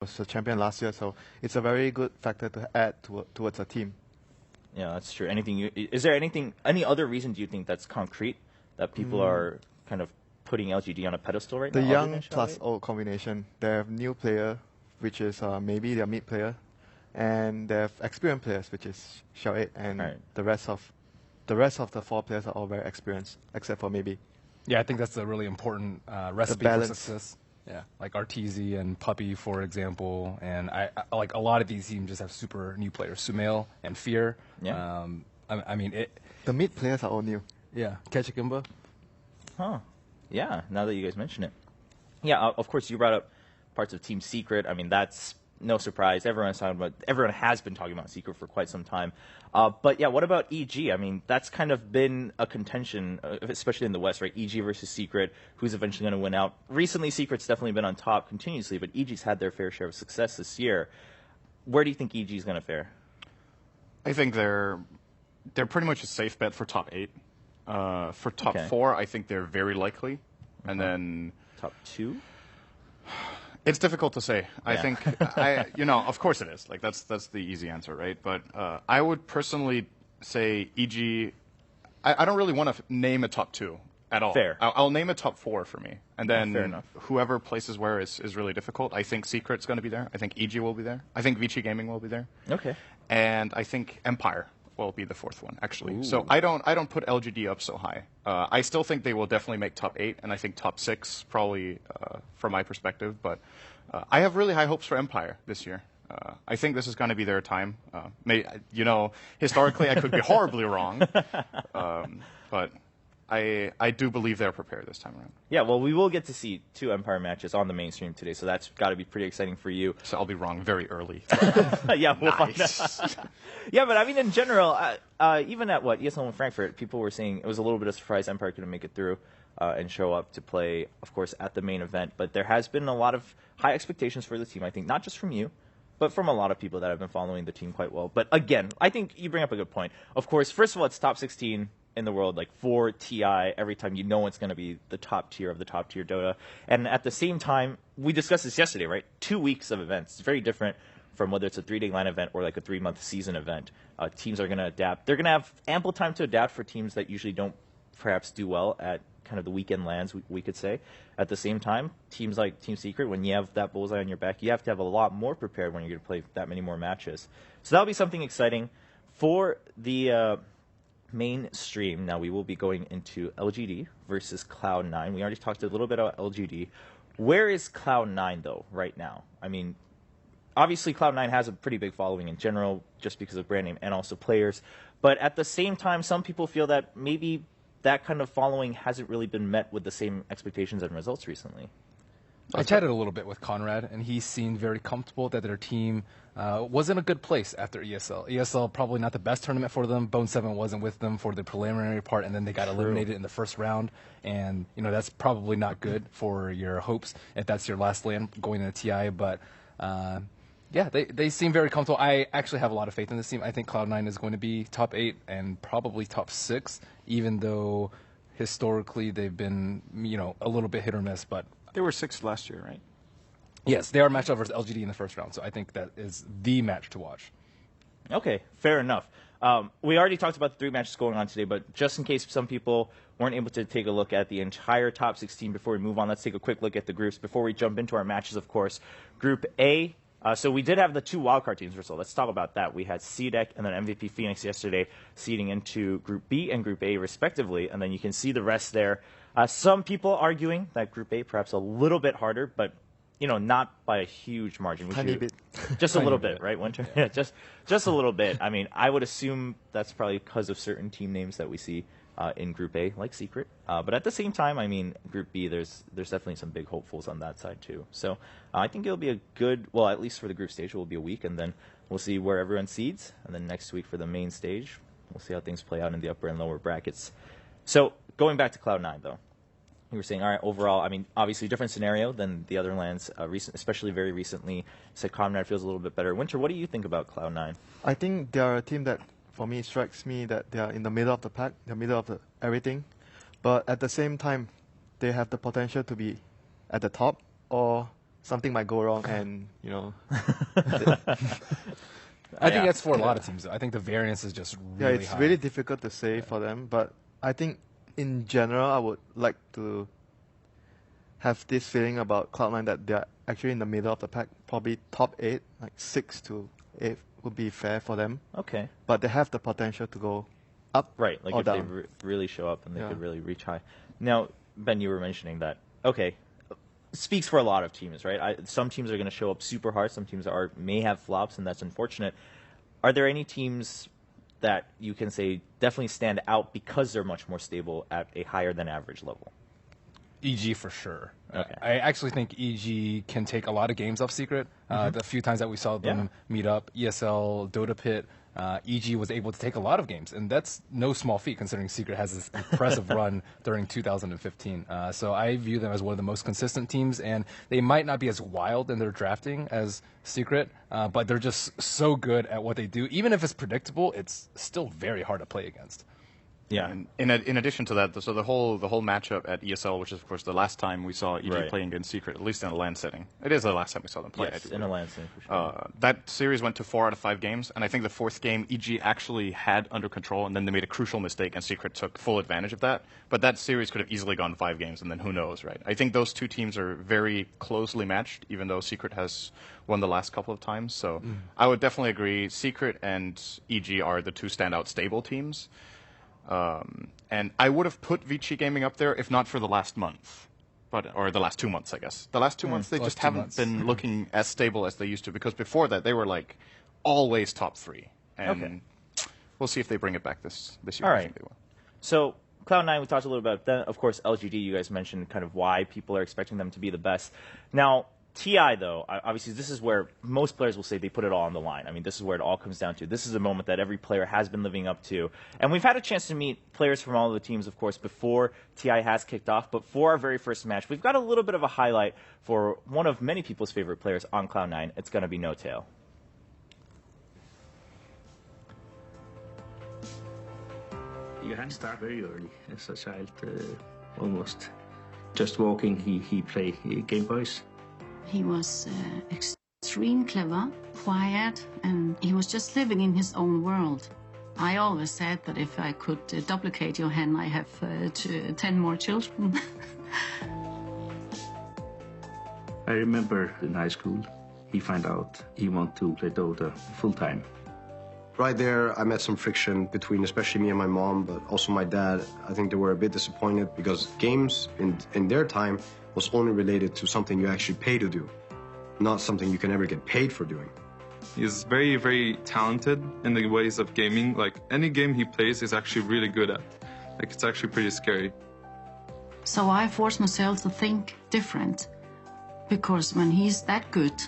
was the champion last year, so it's a very good factor to add towards a team. Yeah, that's true. Is there any other reason do you think that's concrete that people are kind of putting LGD on a pedestal right The now? young plus old combination. They have new player, which is maybe their mid player, and they have experienced players, which is Xiao and the rest of the 4 players are all very experienced, except for maybe. Yeah, I think that's a really important recipe for success. Yeah, like Arteezy and Puppy, for example, and I like a lot of these teams just have super new players, Sumail and Fear. Yeah. I mean, the mid players are all new. Yeah, Ketchikimba. Huh. Yeah, now that you guys mention it. Yeah, of course you brought up parts of Team Secret. I mean, that's no surprise. Everyone has been talking about Secret for quite some time. But yeah, what about EG? I mean, that's kind of been a contention, especially in the West, right? EG versus Secret, who's eventually going to win out. Recently, Secret's definitely been on top continuously, but EG's had their fair share of success this year. Where do you think EG's going to fare? I think they're pretty much a safe bet for top 8. For top 4, I think they're very likely. And then top 2? It's difficult to say. I think, of course it is. Like that's the easy answer, right? But I would personally say EG. I don't really want to name a top 2 at all. Fair. I'll name a top 4 for me, and then fair enough. Whoever places where is really difficult. I think Secret's going to be there. I think EG will be there. I think Vici Gaming will be there. Okay. And I think Empire will be the 4th one, actually. Ooh. So I don't put LGD up so high. I still think they will definitely make top 8, and I think top 6 probably from my perspective. But I have really high hopes for Empire this year. I think this is going to be their time. Historically I could be horribly wrong, but I do believe they're prepared this time around. Yeah, well, we will get to see 2 Empire matches on the main stream today, so that's got to be pretty exciting for you. So I'll be wrong very early. Yeah, we'll find out. Yeah, but I mean, in general, even at ESL in Frankfurt, people were saying it was a little bit of a surprise Empire couldn't make it through and show up to play, of course, at the main event. But there has been a lot of high expectations for the team, I think, not just from you, but from a lot of people that have been following the team quite well. But again, I think you bring up a good point. Of course, first of all, it's top 16 in the world, like for TI, every time you know it's going to be the top tier of the top tier Dota. And at the same time, we discussed this yesterday, right? 2 weeks of events. It's very different from whether it's a 3-day line event or like a 3-month season event. Teams are going to adapt. They're going to have ample time to adapt for teams that usually don't perhaps do well at kind of the weekend lands, we could say. At the same time, teams like Team Secret, when you have that bullseye on your back, you have to have a lot more prepared when you're going to play that many more matches. So that'll be something exciting. For the main stream, now we will be going into LGD versus Cloud9. We already talked a little bit about LGD. Where is Cloud9, though, right now? I mean, obviously Cloud9 has a pretty big following in general, just because of brand name and also players. But at the same time, some people feel that maybe that kind of following hasn't really been met with the same expectations and results recently. I chatted a little bit with Conrad, and he seemed very comfortable that their team was in a good place after ESL. ESL probably not the best tournament for them. Bone 7 wasn't with them for the preliminary part, and then they got eliminated in the first round. And that's probably not good for your hopes if that's your last land going into TI. But yeah, they seem very comfortable. I actually have a lot of faith in this team. I think Cloud9 is going to be top 8 and probably top 6, even though historically they've been a little bit hit or miss. But they were 6th last year, right? Yes, they are matched up versus LGD in the first round, so I think that is the match to watch. Okay, fair enough. We already talked about the 3 matches going on today, but just in case some people weren't able to take a look at the entire top 16 before we move on, let's take a quick look at the groups before we jump into our matches, of course. Group A, so we did have the 2 wildcard teams, so let's talk about that. We had CDEC and then MVP Phoenix yesterday seeding into Group B and Group A, respectively, and then you can see the rest there. Some people arguing that Group A perhaps a little bit harder, but not by a huge margin. Tiny bit. Just a little bit, right, Winter? Yeah, just a little bit. I mean, I would assume that's probably because of certain team names that we see in Group A, like Secret. But at the same time, I mean, Group B, there's definitely some big hopefuls on that side, too. So I think it'll be a good, well, at least for the group stage, it will be a week, and then we'll see where everyone seeds. And then next week for the main stage, we'll see how things play out in the upper and lower brackets. So going back to Cloud9, though. You were saying, all right, overall, I mean, obviously different scenario than the other lands, especially very recently. Said Conrad feels a little bit better. Winter, what do you think about Cloud9? I think they are a team that, for me, strikes me that they are in the middle of the pack, the middle of everything. But at the same time, they have the potential to be at the top or something might go wrong, and you know. I think that's for a lot of teams. I think the variance is just really it's high. really difficult to say for them, but I think in general, I would like to have this feeling about Cloud9 that they're actually in the middle of the pack, probably top 8, like 6 to 8 would be fair for them. Okay. But they have the potential to go up, right? Like or if down. they really show up and they could really reach high. Now, Ben, you were mentioning that. Okay. Speaks for a lot of teams, right? Some teams are going to show up super hard. Some teams may have flops, and that's unfortunate. Are there any teams that you can say definitely stand out because they're much more stable at a higher than average level? EG for sure. Okay. I actually think EG can take a lot of games off Secret. The few times that we saw them meet up, ESL, Dota Pit, EG was able to take a lot of games, and that's no small feat considering Secret has this impressive run during 2015. So I view them as one of the most consistent teams, and they might not be as wild in their drafting as Secret, but they're just so good at what they do. Even if it's predictable, it's still very hard to play against. Yeah. And in addition to that, so the whole matchup at ESL, which is of course the last time we saw EG playing against Secret, at least in a LAN setting. It is the last time we saw them play. Yes, in a LAN setting for sure. That series went to 4 out of 5 games, and I think the 4th game EG actually had under control, and then they made a crucial mistake, and Secret took full advantage of that. But that series could have easily gone 5 games, and then who knows, right? I think those two teams are very closely matched, even though Secret has won the last couple of times. So I would definitely agree. Secret and EG are the two standout stable teams. And I would have put Vici Gaming up there if not for the last month, or the last 2 months, I guess. The last 2 months, they just haven't been looking as stable as they used to, because before that, they were like always top 3. And we'll see if they bring it back this year. All I right. think they will. So Cloud9, we talked a little about that. Of course, LGD, you guys mentioned kind of why people are expecting them to be the best. Now, TI, though, obviously this is where most players will say they put it all on the line. I mean, this is where it all comes down to. This is a moment that every player has been living up to. And we've had a chance to meet players from all of the teams, of course, before TI has kicked off. But for our very first match, we've got a little bit of a highlight for one of many people's favorite players on Cloud9. It's going to be No Tail. Johan started very early as a child, almost just walking. He played Game Boys. He was extremely clever, quiet, and he was just living in his own world. I always said that if I could duplicate Johan, I have 10 more children. I remember in high school, he found out he wanted to play Dota full-time. Right there, I met some friction between especially me and my mom, but also my dad. I think they were a bit disappointed because games in their time was only related to something you actually pay to do, not something you can ever get paid for doing. He's very, very talented in the ways of gaming. Like, any game he plays, he's actually really good at. Like, it's actually pretty scary. So I forced myself to think different, because when he's that good,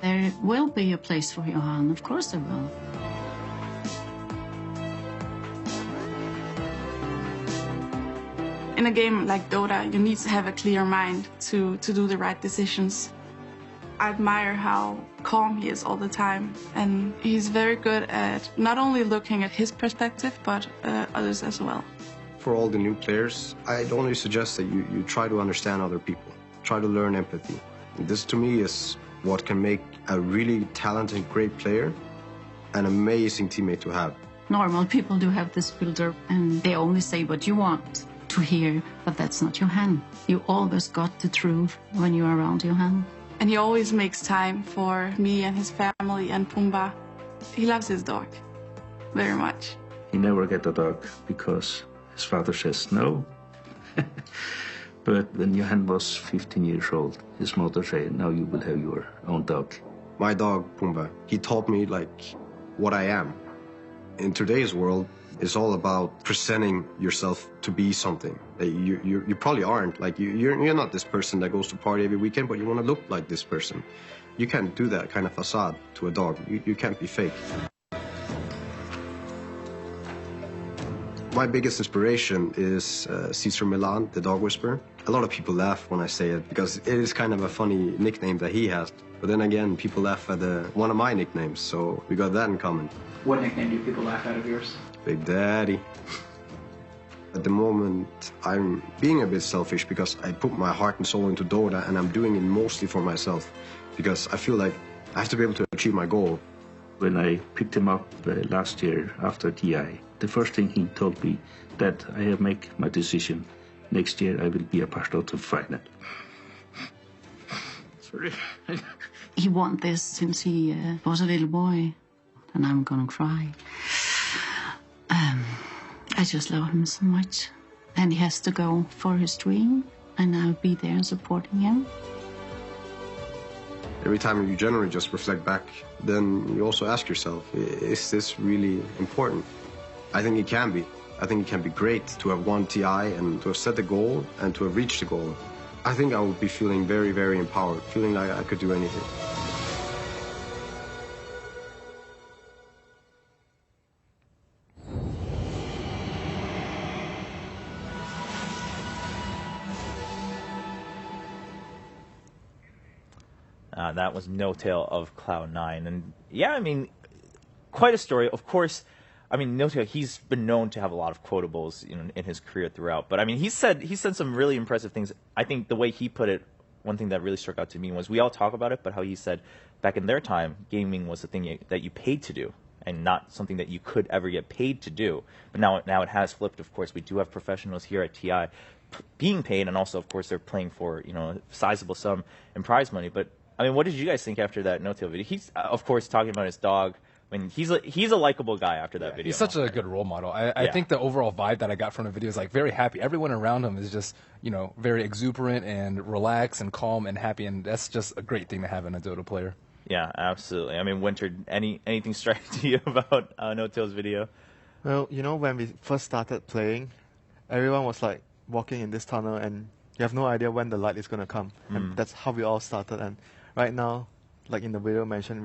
there will be a place for Johan. Of course there will. In a game like Dota, you need to have a clear mind to do the right decisions. I admire how calm he is all the time, and he's very good at not only looking at his perspective, but others as well. For all the new players, I'd only suggest that you try to understand other people, try to learn empathy. And this to me is what can make a really talented, great player an amazing teammate to have. Normal people do have this filter, and they only say what you want to hear, but that's not Johan. You always got the truth when you're around Johan. And he always makes time for me and his family and Pumba. He loves his dog very much. He never get a dog because his father says no. But when Johan was 15 years old, his mother said, now you will have your own dog. My dog, Pumba, he taught me like what I am. In today's world, it's all about presenting yourself to be something that you probably aren't. Like you're not this person that goes to party every weekend, but you want to look like this person. You can't do that kind of facade to a dog. You can't be fake. My biggest inspiration is Cesar Milan, the dog whisperer. A lot of people laugh when I say it because it is kind of a funny nickname that he has. But then again, people laugh at one of my nicknames, so we got that in common. What nickname do people laugh at of yours? Big Daddy. At the moment, I'm being a bit selfish because I put my heart and soul into Dota, and I'm doing it mostly for myself because I feel like I have to be able to achieve my goal. When I picked him up last year after TI, the first thing he told me that I have made my decision. Next year I will be a part of the final. Sorry. He wanted this since he was a little boy, and I'm gonna cry. I just love him so much, and he has to go for his dream, and I'll be there supporting him. Every time you generally just reflect back, then you also ask yourself, is this really important? I think it can be. I think it can be great to have won TI and to have set the goal and to have reached the goal. I think I would be feeling very, very empowered, feeling like I could do anything. That was No Tail of Cloud9. And yeah, I mean, quite a story. Of course, I mean, No Tail, he's been known to have a lot of quotables, you know, in his career throughout. But I mean, he said some really impressive things. I think the way he put it, one thing that really struck out to me was we all talk about it, but how he said back in their time, gaming was the thing that you paid to do and not something that you could ever get paid to do. But now it has flipped, of course. We do have professionals here at TI being paid, and also, of course, they're playing for, you know, a sizable sum in prize money. But I mean, what did you guys think after that No Tail video? He's, of course, talking about his dog. I mean, he's a likable guy after that video. He's such a good role model. I think the overall vibe that I got from the video is like very happy. Everyone around him is just, you know, very exuberant and relaxed and calm and happy, and that's just a great thing to have in a Dota player. Yeah, absolutely. I mean, Winter, anything strike to you about No Tail's video? Well, you know, when we first started playing, everyone was like walking in this tunnel, and you have no idea when the light is going to come. And that's how we all started. And right now, like in the video mentioned,